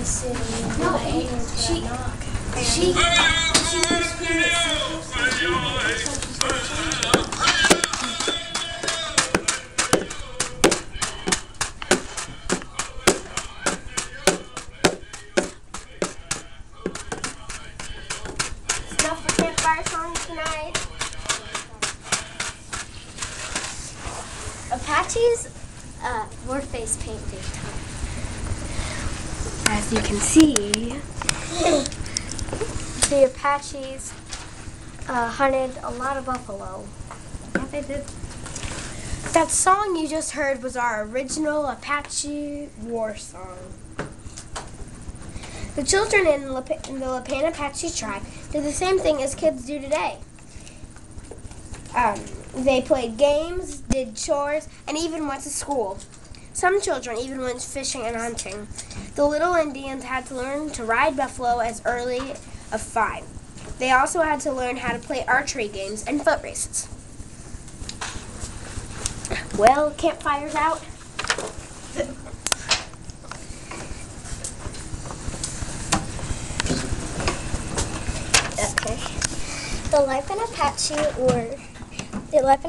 be sitting in No, my hands when I knock. She was screaming at enough for campfire song tonight. Apaches wore face paint big time. As you can see, the Apaches hunted a lot of buffalo. Yeah, they did. That song you just heard was our original Apache war song. The children in the Lipan Apache tribe did the same thing as kids do today. They played games, did chores, and even went to school. Some children even went fishing and hunting. The little Indians had to learn to ride buffalo as early as 5. They also had to learn how to play archery games and foot races. Well, campfire's out. Okay. The Lipan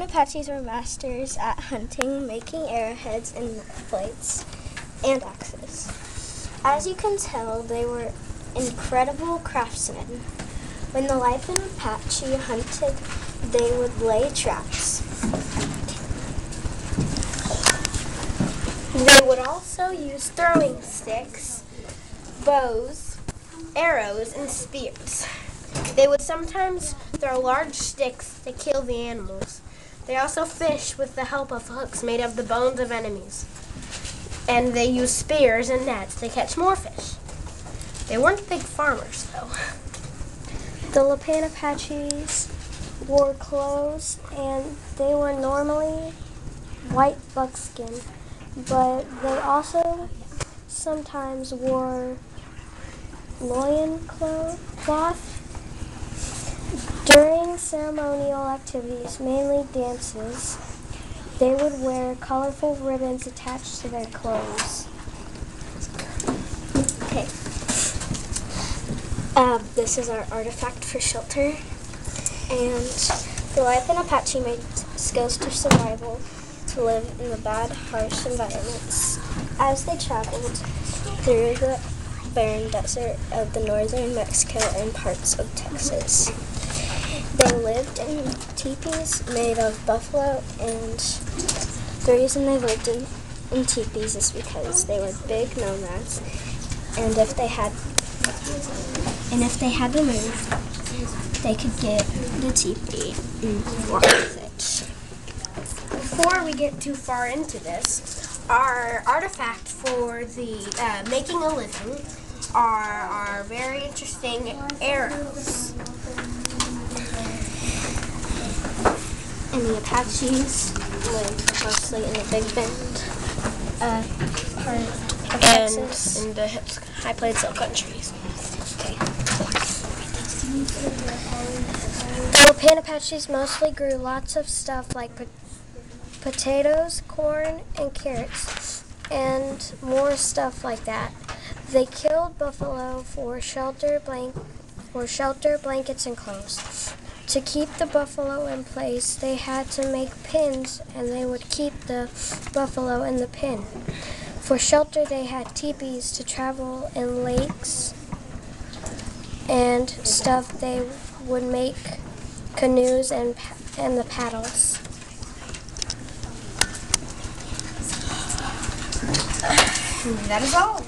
Apaches were masters at hunting, making arrowheads and plates and axes. As you can tell, they were incredible craftsmen. When the Lipan Apache hunted, they would lay traps. They would also use throwing sticks, bows, arrows, and spears. They would sometimes throw large sticks to kill the animals. They also fished with the help of hooks made of the bones of enemies. And they used spears and nets to catch more fish. They weren't big farmers, though. The Lipan Apaches wore clothes, and they were normally white buckskin, but they also sometimes wore loincloth. During ceremonial activities, mainly dances, they would wear colorful ribbons attached to their clothes. Okay. This is our artifact for shelter. And the Lipan Apache made skills to survival to live in the bad, harsh environments. As they traveled through the barren desert of the northern Mexico and parts of Texas. They lived in teepees made of buffalo, and the reason they lived in teepees is because they were big nomads, and if they had to move, they could get the teepee and walk with it. Before we get too far into this, our artifact for the making a living are our very interesting arrows. And the Apaches live mostly in the Big Bend part of Texas. And in the high plains hill countries. Okay. The Lipan Apaches mostly grew lots of stuff like potatoes, corn, and carrots, and more stuff like that. They killed buffalo for shelter, blankets, and clothes. To keep the buffalo in place, they had to make pins, and they would keep the buffalo in the pin. For shelter, they had teepees to travel in lakes and stuff. They would make canoes and the paddles. That is all.